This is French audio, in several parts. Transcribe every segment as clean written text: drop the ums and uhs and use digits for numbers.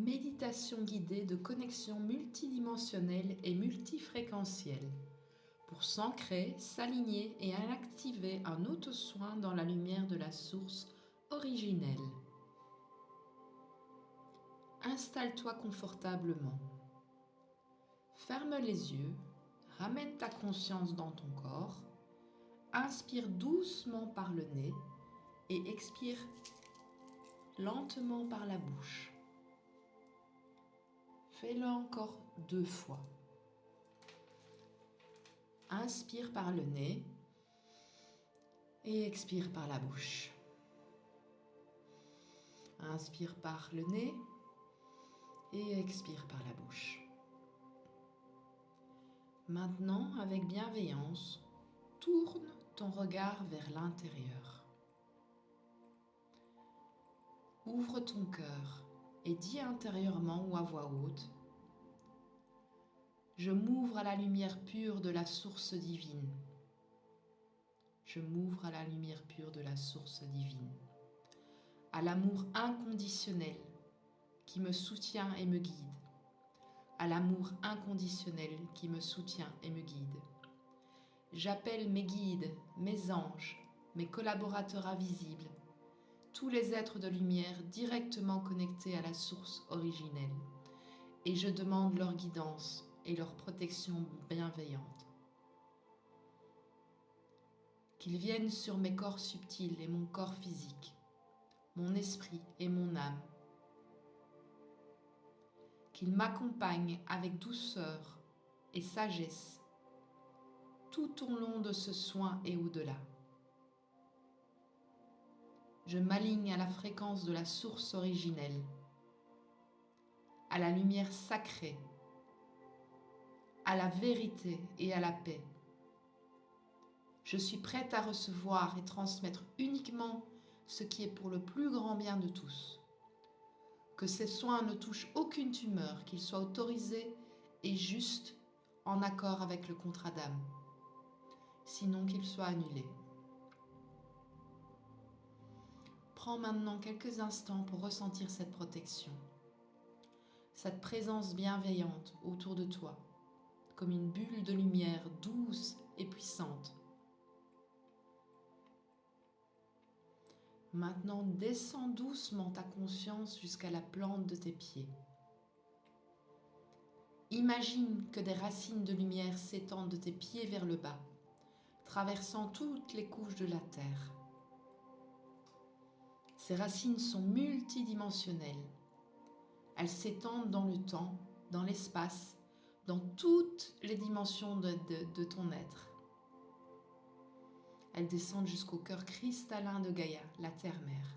Méditation guidée de connexion multidimensionnelle et multifréquentielle pour s'ancrer, s'aligner et activer un auto-soin dans la lumière de la source originelle. Installe-toi confortablement. Ferme les yeux, ramène ta conscience dans ton corps, inspire doucement par le nez et expire lentement par la bouche. Fais-le encore 2 fois. Inspire par le nez et expire par la bouche. Inspire par le nez et expire par la bouche. Maintenant, avec bienveillance, tourne ton regard vers l'intérieur. Ouvre ton cœur et dis intérieurement ou à voix haute: je m'ouvre à la lumière pure de la source divine. Je m'ouvre à la lumière pure de la source divine, à l'amour inconditionnel qui me soutient et me guide, à l'amour inconditionnel qui me soutient et me guide. J'appelle mes guides, mes anges, mes collaborateurs invisibles, tous les êtres de lumière directement connectés à la source originelle, et je demande leur guidance et leur protection bienveillante. Qu'ils viennent sur mes corps subtils et mon corps physique, mon esprit et mon âme. Qu'ils m'accompagnent avec douceur et sagesse tout au long de ce soin et au-delà. Je m'aligne à la fréquence de la source originelle, à la lumière sacrée, à la vérité et à la paix. Je suis prête à recevoir et transmettre uniquement ce qui est pour le plus grand bien de tous. Que ces soins ne touchent aucune tumeur, qu'ils soient autorisés et justes en accord avec le contrat d'âme, sinon qu'ils soient annulés. Prends maintenant quelques instants pour ressentir cette protection, cette présence bienveillante autour de toi, comme une bulle de lumière douce et puissante. Maintenant, descends doucement ta conscience jusqu'à la plante de tes pieds. Imagine que des racines de lumière s'étendent de tes pieds vers le bas, traversant toutes les couches de la terre. Ces racines sont multidimensionnelles. Elles s'étendent dans le temps, dans l'espace, dans toutes les dimensions de ton être. Elles descendent jusqu'au cœur cristallin de Gaïa, la terre-mère.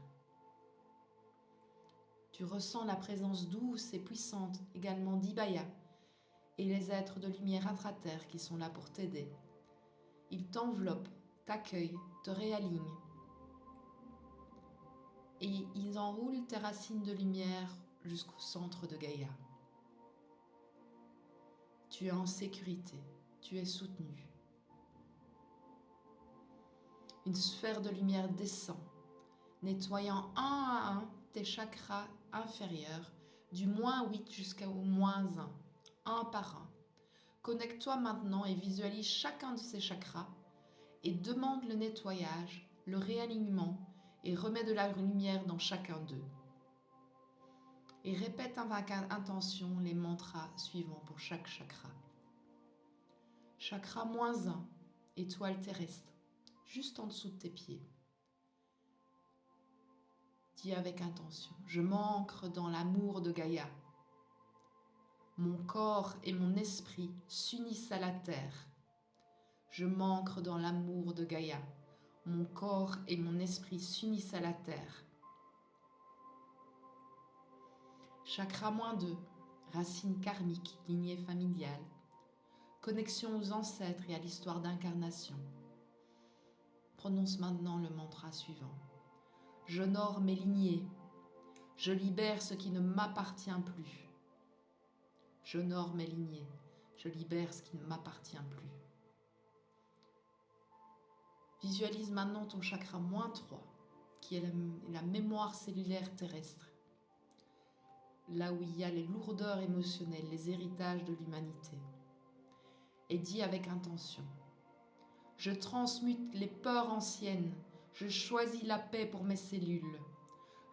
Tu ressens la présence douce et puissante également d'Ibaya et les êtres de lumière intra-terre qui sont là pour t'aider. Ils t'enveloppent, t'accueillent, te réalignent. Et ils enroulent tes racines de lumière jusqu'au centre de Gaïa. Tu es en sécurité, tu es soutenu. Une sphère de lumière descend, nettoyant un à un tes chakras inférieurs, du -8 jusqu'au -1, un par un. Connecte-toi maintenant et visualise chacun de ces chakras et demande le nettoyage, le réalignement et remets de la lumière dans chacun d'eux. Et répète avec intention les mantras suivants pour chaque chakra. Chakra -1, étoile terrestre, juste en dessous de tes pieds. Dis avec intention: je m'ancre dans l'amour de Gaïa. Mon corps et mon esprit s'unissent à la terre. Je m'ancre dans l'amour de Gaïa. Mon corps et mon esprit s'unissent à la terre. Chakra -2, racine karmique, lignée familiale. Connexion aux ancêtres et à l'histoire d'incarnation. Prononce maintenant le mantra suivant. J'honore mes lignées. Je libère ce qui ne m'appartient plus. J'honore mes lignées. Je libère ce qui ne m'appartient plus. Visualise maintenant ton chakra -3, qui est la mémoire cellulaire terrestre. là où il y a les lourdeurs émotionnelles, les héritages de l'humanité. Et dis avec intention: je transmute les peurs anciennes, je choisis la paix pour mes cellules.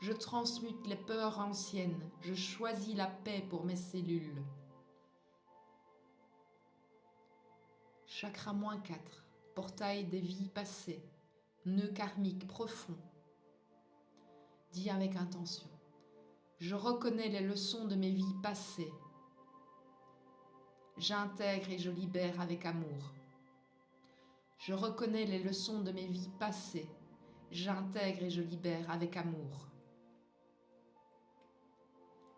Je transmute les peurs anciennes, je choisis la paix pour mes cellules. Chakra -4, portail des vies passées, nœud karmique profond. Dis avec intention: je reconnais les leçons de mes vies passées. J'intègre et je libère avec amour. Je reconnais les leçons de mes vies passées. J'intègre et je libère avec amour.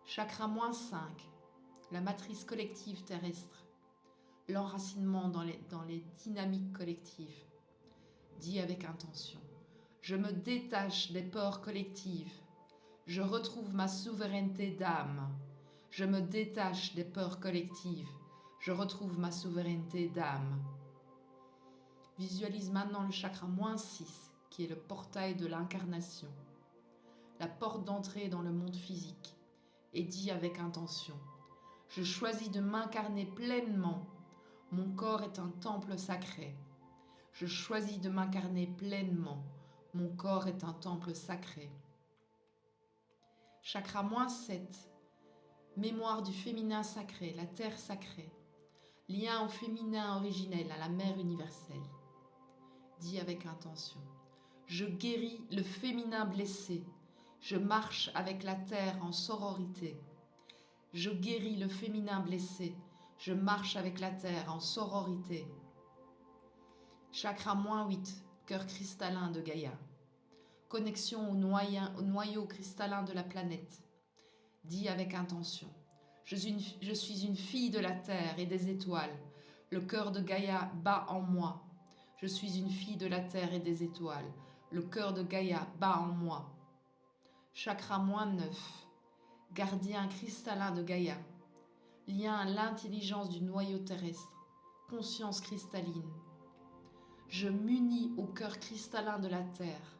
Chakra -5, la matrice collective terrestre, l'enracinement dans les dynamiques collectives. Dis avec intention: je me détache des peurs collectives. Je retrouve ma souveraineté d'âme. Je me détache des peurs collectives. Je retrouve ma souveraineté d'âme. Visualise maintenant le chakra -6, qui est le portail de l'incarnation, la porte d'entrée dans le monde physique, et dis avec intention: je choisis de m'incarner pleinement. Mon corps est un temple sacré. Je choisis de m'incarner pleinement. Mon corps est un temple sacré. Chakra -7, mémoire du féminin sacré, la terre sacrée, lien au féminin originel, à la mère universelle. Dis avec intention: je guéris le féminin blessé. Je marche avec la terre en sororité. Je guéris le féminin blessé. Je marche avec la terre en sororité. Chakra -8, cœur cristallin de Gaïa. Connexion au noyau cristallin de la planète. Dis avec intention: je suis une fille de la terre et des étoiles. Le cœur de Gaïa bat en moi. Je suis une fille de la terre et des étoiles. Le cœur de Gaïa bat en moi. Chakra -9, gardien cristallin de Gaïa. Lien à l'intelligence du noyau terrestre. Conscience cristalline. Je m'unis au cœur cristallin de la terre.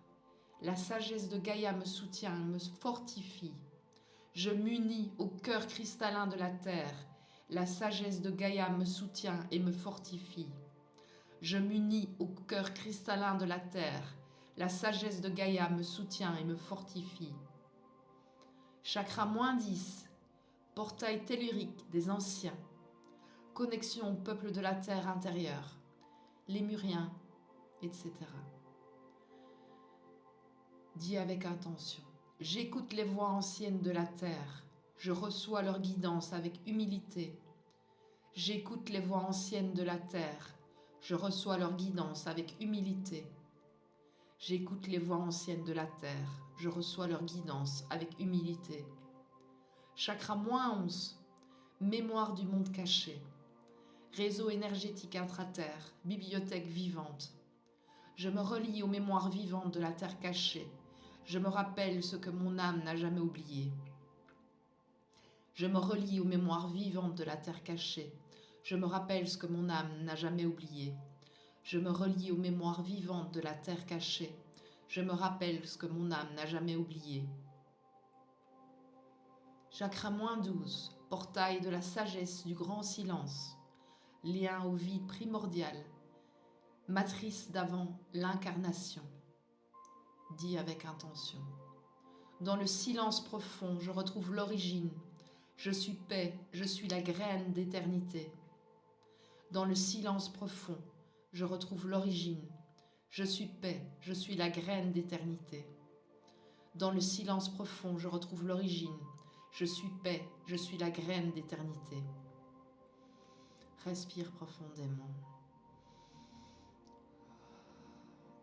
La sagesse de Gaïa me soutient, me fortifie. Je m'unis au cœur cristallin de la terre. La sagesse de Gaïa me soutient et me fortifie. Je m'unis au cœur cristallin de la terre. La sagesse de Gaïa me soutient et me fortifie. Chakra -10, portail tellurique des anciens. Connexion au peuple de la terre intérieure, lémuriens, etc. Dis avec intention: j'écoute les voix anciennes de la terre. Je reçois leur guidance avec humilité. J'écoute les voix anciennes de la terre. Je reçois leur guidance avec humilité. J'écoute les voix anciennes de la terre. Je reçois leur guidance avec humilité. Chakra -11, mémoire du monde caché. Réseau énergétique intra-terre, bibliothèque vivante. Je me relie aux mémoires vivantes de la terre cachée. Je me rappelle ce que mon âme n'a jamais oublié. Je me relie aux mémoires vivantes de la terre cachée. Je me rappelle ce que mon âme n'a jamais oublié. Je me relie aux mémoires vivantes de la terre cachée. Je me rappelle ce que mon âme n'a jamais oublié. Chakra -12, portail de la sagesse du grand silence. Lien au vide primordial. Matrice d'avant l'incarnation. Dis avec intention: dans le silence profond, je retrouve l'origine. Je suis paix, je suis la graine d'éternité. Dans le silence profond, je retrouve l'origine. Je suis paix, je suis la graine d'éternité. Dans le silence profond, je retrouve l'origine. Je suis paix, je suis la graine d'éternité. Respire profondément.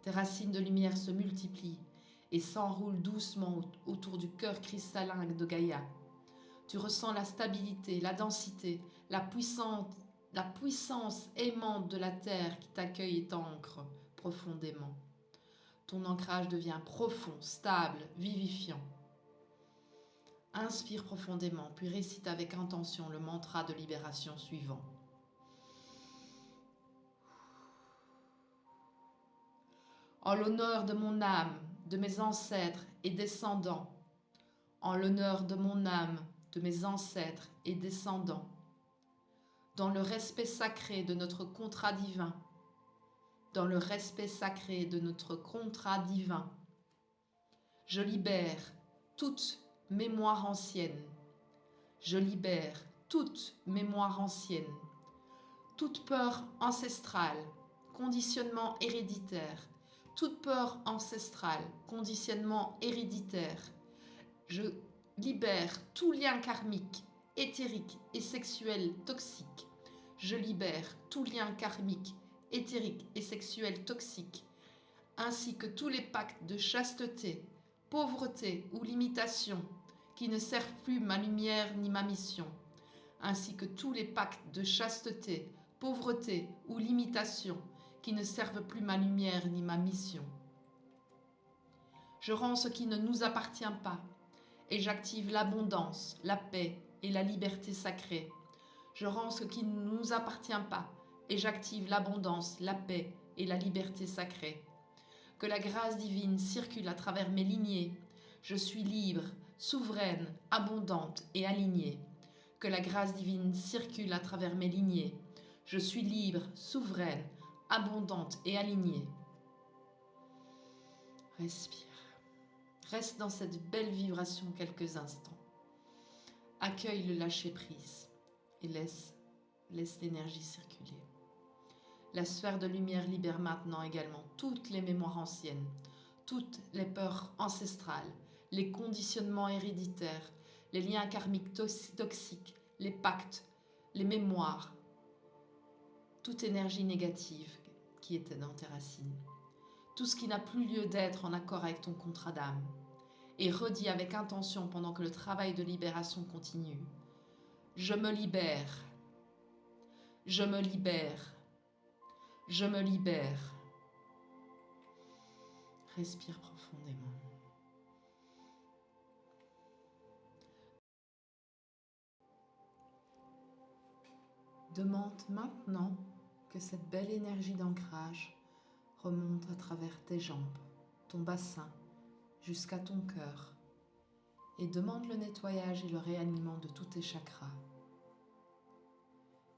Tes racines de lumière se multiplient et s'enroulent doucement autour du cœur cristallin de Gaïa. Tu ressens la stabilité, la densité, la puissance aimante de la terre qui t'accueille et t'ancre profondément. Ton ancrage devient profond, stable, vivifiant. Inspire profondément, puis récite avec intention le mantra de libération suivant. En l'honneur de mon âme, de mes ancêtres et descendants, en l'honneur de mon âme, de mes ancêtres et descendants, dans le respect sacré de notre contrat divin, dans le respect sacré de notre contrat divin. Je libère toute mémoire ancienne. Je libère toute mémoire ancienne, toute peur ancestrale, conditionnement héréditaire, toute peur ancestrale, conditionnement héréditaire. Je libère tout lien karmique, éthérique et sexuel toxique. Je libère tout lien karmique, éthérique et sexuel toxique, ainsi que tous les pactes de chasteté, pauvreté ou limitation qui ne servent plus ma lumière ni ma mission, ainsi que tous les pactes de chasteté, pauvreté ou limitation qui ne servent plus ma lumière ni ma mission. Je rends ce qui ne nous appartient pas et j'active l'abondance, la paix et la liberté sacrée. Je rends ce qui ne nous appartient pas et j'active l'abondance, la paix et la liberté sacrée. Que la grâce divine circule à travers mes lignées. Je suis libre, souveraine, abondante et alignée. Que la grâce divine circule à travers mes lignées. Je suis libre, souveraine, abondante et alignée. Respire. Reste dans cette belle vibration quelques instants. Accueille le lâcher-prise et laisse l'énergie circuler. La sphère de lumière libère maintenant également toutes les mémoires anciennes, toutes les peurs ancestrales, les conditionnements héréditaires, les liens karmiques toxiques, les pactes, les mémoires, toute énergie négative qui était dans tes racines, tout ce qui n'a plus lieu d'être en accord avec ton contrat d'âme, et redis avec intention pendant que le travail de libération continue. Je me libère, je me libère, je me libère. Respire profondément. Demande maintenant que cette belle énergie d'ancrage remonte à travers tes jambes, ton bassin, jusqu'à ton cœur, et demande le nettoyage et le réalignement de tous tes chakras.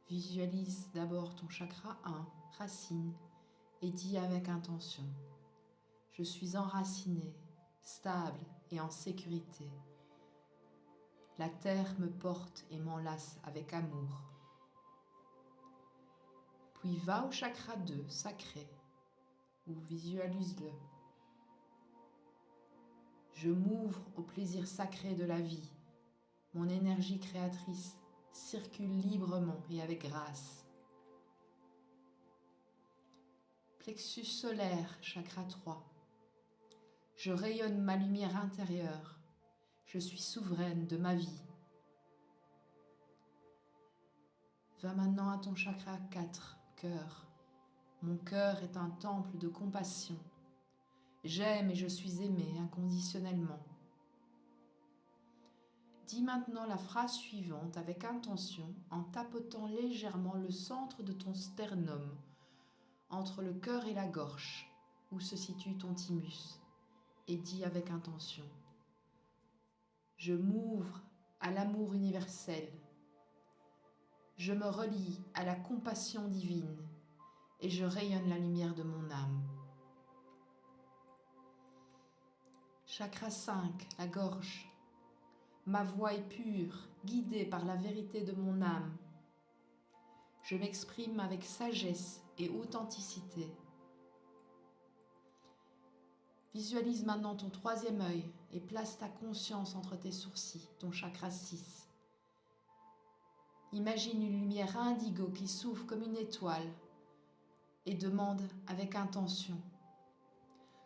Visualise d'abord ton chakra 1, racine, et dis avec intention: je suis enraciné, stable et en sécurité. La terre me porte et m'enlace avec amour. Puis va au chakra 2, sacré, ou visualise-le. Je m'ouvre au plaisir sacré de la vie. Mon énergie créatrice circule librement et avec grâce. Plexus solaire, chakra 3. Je rayonne ma lumière intérieure. Je suis souveraine de ma vie. Va maintenant à ton chakra 4, cœur. Mon cœur est un temple de compassion. J'aime et je suis aimée inconditionnellement. Dis maintenant la phrase suivante avec intention en tapotant légèrement le centre de ton sternum, entre le cœur et la gorge, où se situe ton thymus, et dis avec intention: je m'ouvre à l'amour universel. Je me relie à la compassion divine et je rayonne la lumière de mon âme. Chakra 5, la gorge. Ma voix est pure, guidée par la vérité de mon âme. Je m'exprime avec sagesse et authenticité. Visualise maintenant ton troisième œil et place ta conscience entre tes sourcils, ton chakra 6. Imagine une lumière indigo qui s'ouvre comme une étoile et demande avec intention: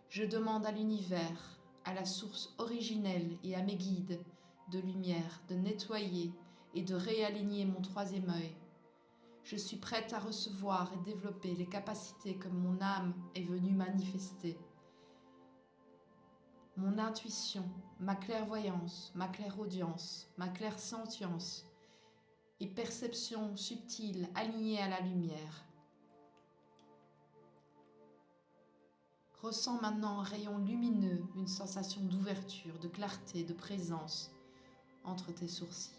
je demande à l'univers, à la source originelle et à mes guides de lumière de nettoyer et de réaligner mon troisième œil. Je suis prête à recevoir et développer les capacités que mon âme est venue manifester. Mon intuition, ma clairvoyance, ma clairaudience, ma clairsentience et perception subtile alignée à la lumière. Ressens maintenant un rayon lumineux, une sensation d'ouverture, de clarté, de présence, entre tes sourcils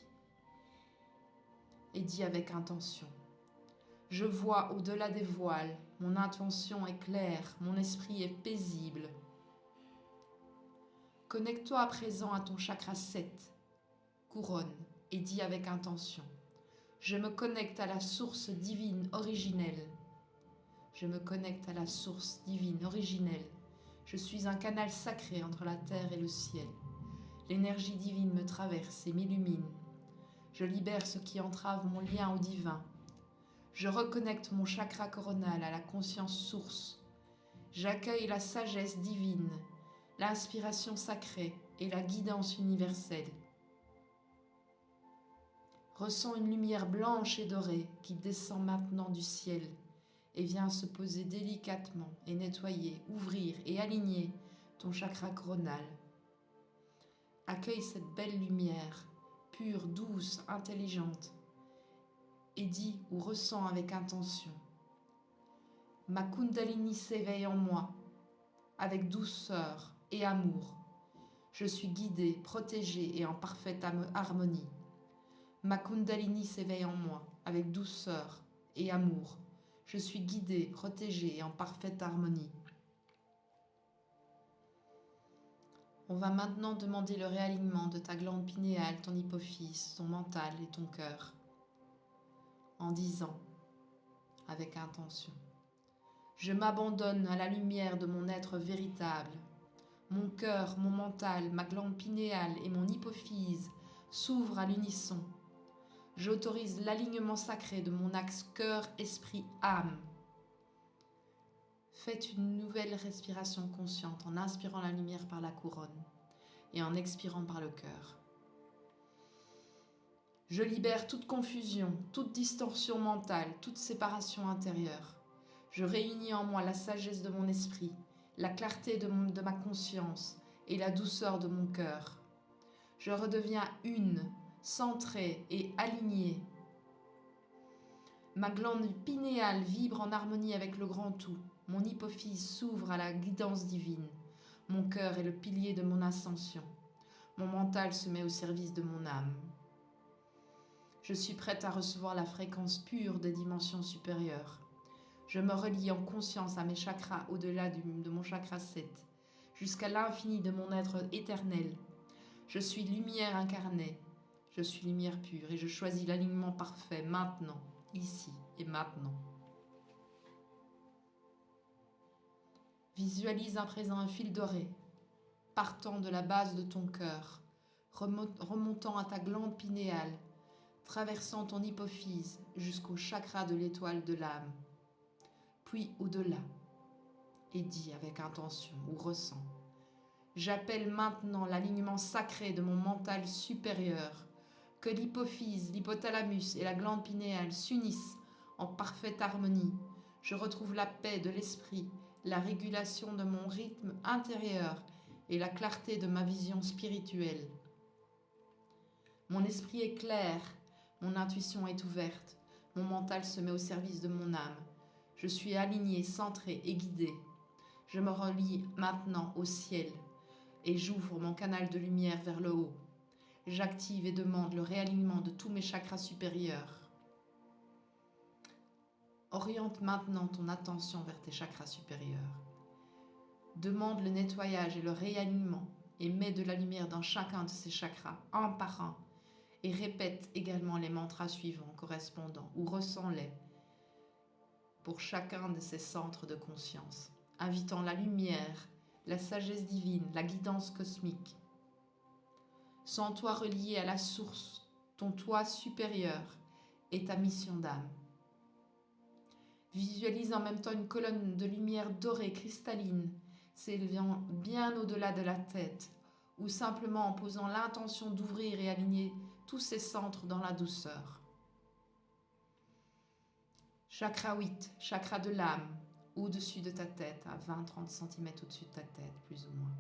et dis avec intention. Je vois au-delà des voiles, mon intention est claire, mon esprit est paisible. Connecte-toi à présent à ton chakra 7, couronne, et dis avec intention. Je me connecte à la source divine originelle. Je me connecte à la source divine originelle. Je suis un canal sacré entre la terre et le ciel. L'énergie divine me traverse et m'illumine. Je libère ce qui entrave mon lien au divin. Je reconnecte mon chakra coronal à la conscience source. J'accueille la sagesse divine, l'inspiration sacrée et la guidance universelle. Ressens une lumière blanche et dorée qui descend maintenant du ciel et vient se poser délicatement et nettoyer, ouvrir et aligner ton chakra coronal. Accueille cette belle lumière, pure, douce, intelligente, et dis ou ressens avec intention. Ma Kundalini s'éveille en moi, avec douceur et amour. Je suis guidée, protégée et en parfaite harmonie. Ma Kundalini s'éveille en moi, avec douceur et amour. Je suis guidée, protégée et en parfaite harmonie. On va maintenant demander le réalignement de ta glande pinéale, ton hypophyse, ton mental et ton cœur, en disant, avec intention, je m'abandonne à la lumière de mon être véritable. Mon cœur, mon mental, ma glande pinéale et mon hypophyse s'ouvrent à l'unisson. J'autorise l'alignement sacré de mon axe cœur, esprit, âme. Faites une nouvelle respiration consciente en inspirant la lumière par la couronne et en expirant par le cœur. Je libère toute confusion, toute distorsion mentale, toute séparation intérieure. Je réunis en moi la sagesse de mon esprit, la clarté de ma conscience et la douceur de mon cœur. Je redeviens une, centrée et alignée. Ma glande pinéale vibre en harmonie avec le grand tout. Mon hypophyse s'ouvre à la guidance divine. Mon cœur est le pilier de mon ascension. Mon mental se met au service de mon âme. Je suis prête à recevoir la fréquence pure des dimensions supérieures. Je me relie en conscience à mes chakras au-delà de mon chakra 7, jusqu'à l'infini de mon être éternel. Je suis lumière incarnée. Je suis lumière pure et je choisis l'alignement parfait maintenant, ici et maintenant. Visualise à présent un fil doré, partant de la base de ton cœur, remontant à ta glande pinéale, traversant ton hypophyse jusqu'au chakra de l'étoile de l'âme, puis au-delà, et dis avec intention ou ressens. J'appelle maintenant l'alignement sacré de mon mental supérieur, que l'hypophyse, l'hypothalamus et la glande pinéale s'unissent en parfaite harmonie. Je retrouve la paix de l'esprit, la régulation de mon rythme intérieur et la clarté de ma vision spirituelle. Mon esprit est clair, mon intuition est ouverte, mon mental se met au service de mon âme. Je suis alignée, centrée et guidée. Je me relie maintenant au ciel et j'ouvre mon canal de lumière vers le haut. J'active et demande le réalignement de tous mes chakras supérieurs. Oriente maintenant ton attention vers tes chakras supérieurs. Demande le nettoyage et le réalignement et mets de la lumière dans chacun de ces chakras, un par un, et répète également les mantras suivants correspondants ou ressens-les pour chacun de ces centres de conscience, invitant la lumière, la sagesse divine, la guidance cosmique. Sens-toi relié à la source, ton toi supérieur et ta mission d'âme. Visualise en même temps une colonne de lumière dorée cristalline s'élevant bien au-delà de la tête ou simplement en posant l'intention d'ouvrir et aligner tous ces centres dans la douceur. Chakra 8, chakra de l'âme, au-dessus de ta tête, à 20-30 cm au-dessus de ta tête, plus ou moins.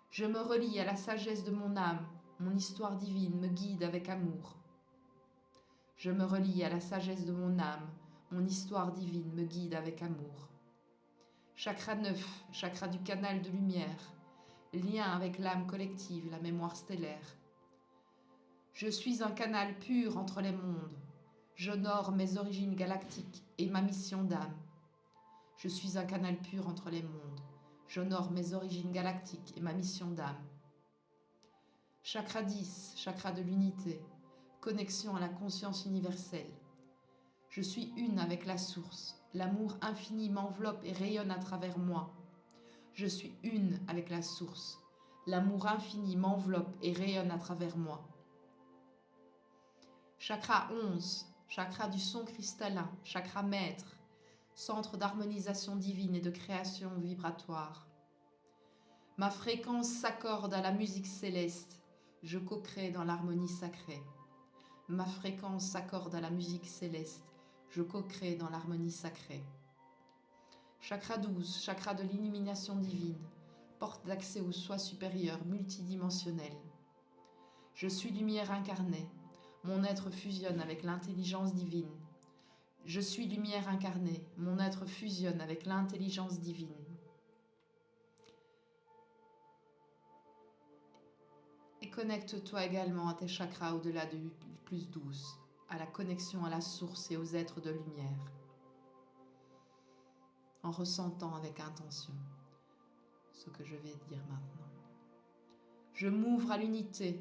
Je me relie à la sagesse de mon âme, mon histoire divine me guide avec amour. Je me relie à la sagesse de mon âme, mon histoire divine me guide avec amour. Chakra 9, chakra du canal de lumière, lien avec l'âme collective, la mémoire stellaire. Je suis un canal pur entre les mondes. J'honore mes origines galactiques et ma mission d'âme. Je suis un canal pur entre les mondes. J'honore mes origines galactiques et ma mission d'âme. Chakra 10, chakra de l'unité, connexion à la conscience universelle. Je suis une avec la source. L'amour infini m'enveloppe et rayonne à travers moi. Je suis une avec la source. L'amour infini m'enveloppe et rayonne à travers moi. Chakra 11, chakra du son cristallin, chakra maître, centre d'harmonisation divine et de création vibratoire. Ma fréquence s'accorde à la musique céleste. Je co-crée dans l'harmonie sacrée. Ma fréquence s'accorde à la musique céleste. Je co-crée dans l'harmonie sacrée. Chakra 12, chakra de l'illumination divine, porte d'accès au soi supérieur multidimensionnel. Je suis lumière incarnée. Mon être fusionne avec l'intelligence divine. Je suis lumière incarnée. Mon être fusionne avec l'intelligence divine. Et connecte-toi également à tes chakras au-delà du plus douce, à la connexion à la source et aux êtres de lumière, en ressentant avec intention ce que je vais dire maintenant. Je m'ouvre à l'unité.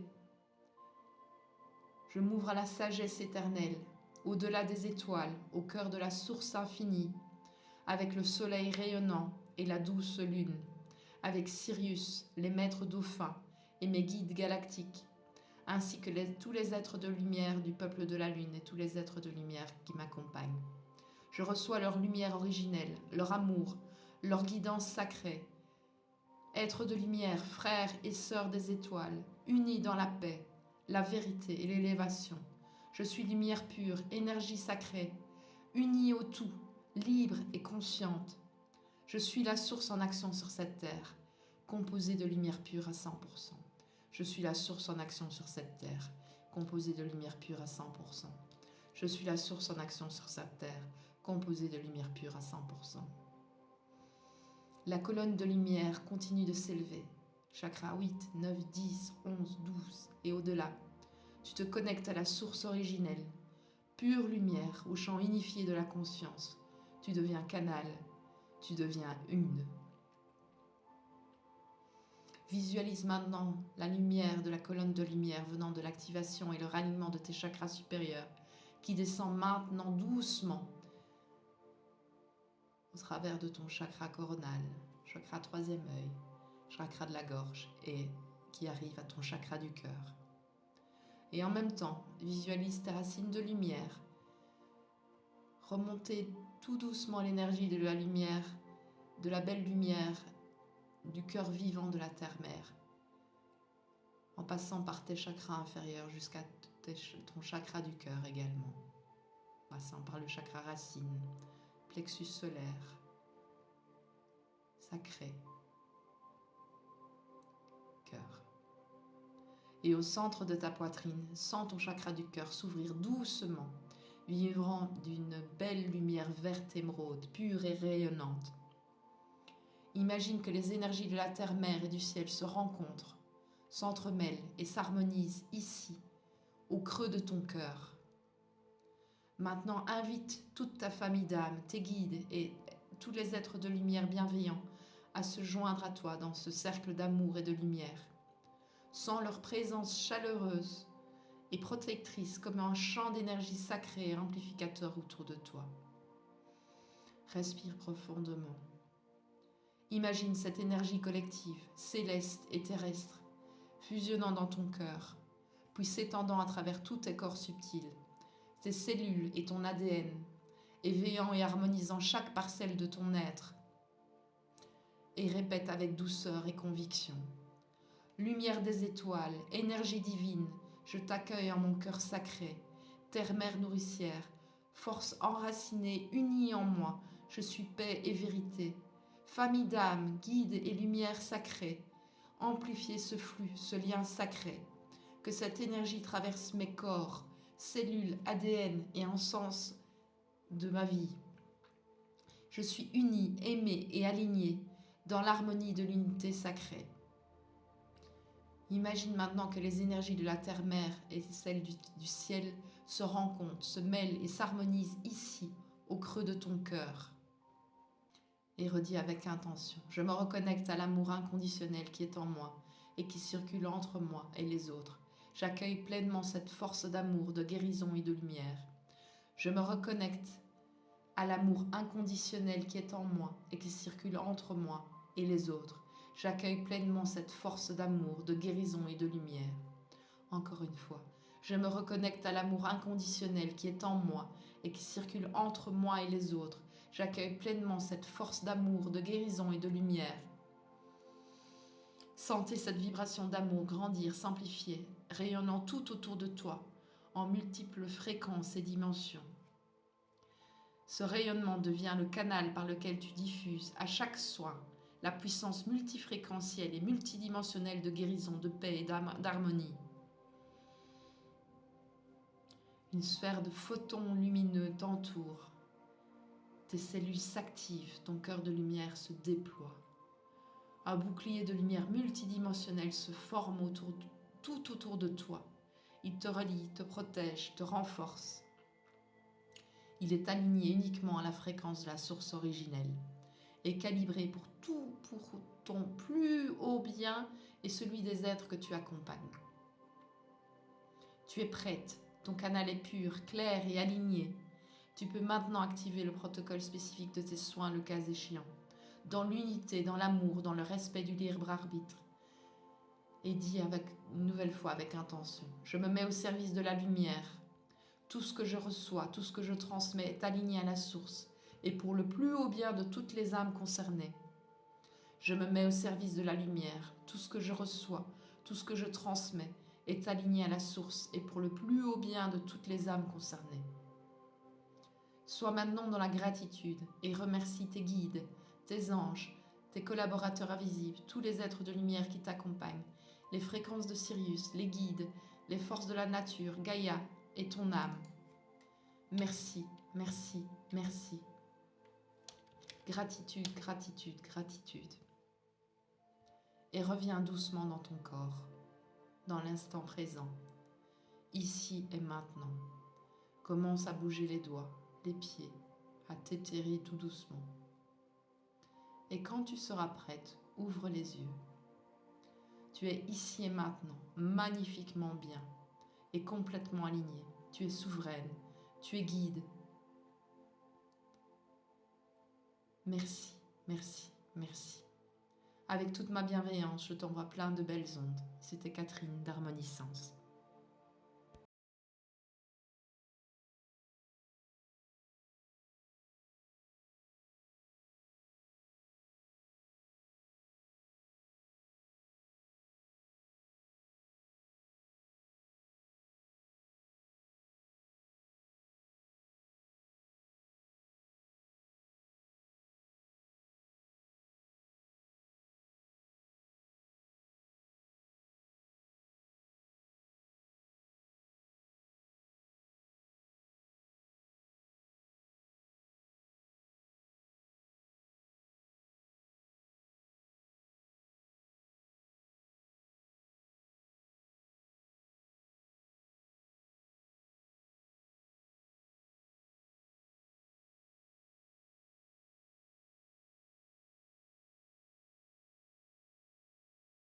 Je m'ouvre à la sagesse éternelle, au-delà des étoiles, au cœur de la source infinie, avec le soleil rayonnant et la douce lune, avec Sirius, les maîtres dauphins et mes guides galactiques, ainsi que tous les êtres de lumière du peuple de la lune et tous les êtres de lumière qui m'accompagnent. Je reçois leur lumière originelle, leur amour, leur guidance sacrée. Êtres de lumière, frères et sœurs des étoiles, unis dans la paix, la vérité et l'élévation. Je suis lumière pure, énergie sacrée, unie au tout, libre et consciente. Je suis la source en action sur cette terre, composée de lumière pure à 100%. Je suis la source en action sur cette terre, composée de lumière pure à 100%. Je suis la source en action sur cette terre, composée de lumière pure à 100%. La colonne de lumière continue de s'élever. Chakra 8, 9, 10, 11, 12 et au-delà. Tu te connectes à la source originelle, pure lumière au champ unifié de la conscience. Tu deviens canal, tu deviens une. Visualise maintenant la lumière de la colonne de lumière venant de l'activation et le ralliement de tes chakras supérieurs qui descend maintenant doucement au travers de ton chakra coronal, chakra troisième œil, chakra de la gorge et qui arrive à ton chakra du cœur. Et en même temps, visualise tes racines de lumière, remonter tout doucement l'énergie de la lumière, de la belle lumière, du cœur vivant de la terre-mère, en passant par tes chakras inférieurs jusqu'à ton chakra du cœur également, passant par le chakra racine, plexus solaire, sacré, cœur. Et au centre de ta poitrine, sens ton chakra du cœur s'ouvrir doucement, vibrant d'une belle lumière verte émeraude, pure et rayonnante. Imagine que les énergies de la terre-mère et du ciel se rencontrent, s'entremêlent et s'harmonisent ici, au creux de ton cœur. Maintenant, invite toute ta famille d'âmes, tes guides et tous les êtres de lumière bienveillants à se joindre à toi dans ce cercle d'amour et de lumière. Sens leur présence chaleureuse et protectrice comme un champ d'énergie sacrée et amplificateur autour de toi. Respire profondément. Imagine cette énergie collective, céleste et terrestre, fusionnant dans ton cœur, puis s'étendant à travers tous tes corps subtils, tes cellules et ton ADN, éveillant et harmonisant chaque parcelle de ton être. Et répète avec douceur et conviction. Lumière des étoiles, énergie divine, je t'accueille en mon cœur sacré, terre-mère nourricière, force enracinée, unie en moi, je suis paix et vérité. Famille d'âme, guide et lumière sacrée, amplifiez ce flux, ce lien sacré. Que cette énergie traverse mes corps, cellules, ADN et en sens de ma vie. Je suis unie, aimée et alignée dans l'harmonie de l'unité sacrée. Imagine maintenant que les énergies de la terre-mère et celles du ciel se rencontrent, se mêlent et s'harmonisent ici, au creux de ton cœur. Et redis avec intention, je me reconnecte à l'amour inconditionnel qui est en moi et qui circule entre moi et les autres. J'accueille pleinement cette force d'amour, de guérison et de lumière. Je me reconnecte à l'amour inconditionnel qui est en moi et qui circule entre moi et les autres. J'accueille pleinement cette force d'amour, de guérison et de lumière. Encore une fois, je me reconnecte à l'amour inconditionnel qui est en moi et qui circule entre moi et les autres. J'accueille pleinement cette force d'amour, de guérison et de lumière. Sentez cette vibration d'amour grandir, s'amplifier, rayonnant tout autour de toi, en multiples fréquences et dimensions. Ce rayonnement devient le canal par lequel tu diffuses à chaque soin la puissance multifréquentielle et multidimensionnelle de guérison, de paix et d'harmonie. Une sphère de photons lumineux t'entoure. Tes cellules s'activent, ton cœur de lumière se déploie. Un bouclier de lumière multidimensionnelle se forme tout autour de toi. Il te relie, te protège, te renforce. Il est aligné uniquement à la fréquence de la source originelle et calibré pour ton plus haut bien et celui des êtres que tu accompagnes. Tu es prête, ton canal est pur, clair et aligné. Tu peux maintenant activer le protocole spécifique de tes soins le cas échéant, dans l'unité, dans l'amour, dans le respect du libre arbitre. Et dis une nouvelle fois avec intention, je me mets au service de la lumière. Tout ce que je reçois, tout ce que je transmets est aligné à la source et pour le plus haut bien de toutes les âmes concernées. Je me mets au service de la lumière. Tout ce que je reçois, tout ce que je transmets est aligné à la source et pour le plus haut bien de toutes les âmes concernées. Sois maintenant dans la gratitude et remercie tes guides, tes anges, tes collaborateurs invisibles, tous les êtres de lumière qui t'accompagnent, les fréquences de Sirius, les guides, les forces de la nature, Gaïa et ton âme. Merci, merci, merci. Gratitude, gratitude, gratitude. Et reviens doucement dans ton corps, dans l'instant présent, ici et maintenant. Commence à bouger les doigts, les pieds, à t'étirer tout doucement. Et quand tu seras prête, ouvre les yeux. Tu es ici et maintenant, magnifiquement bien et complètement aligné. Tu es souveraine, tu es guide. Merci, merci, merci. Avec toute ma bienveillance, je t'envoie plein de belles ondes. C'était Catherine d'Harmoniscence.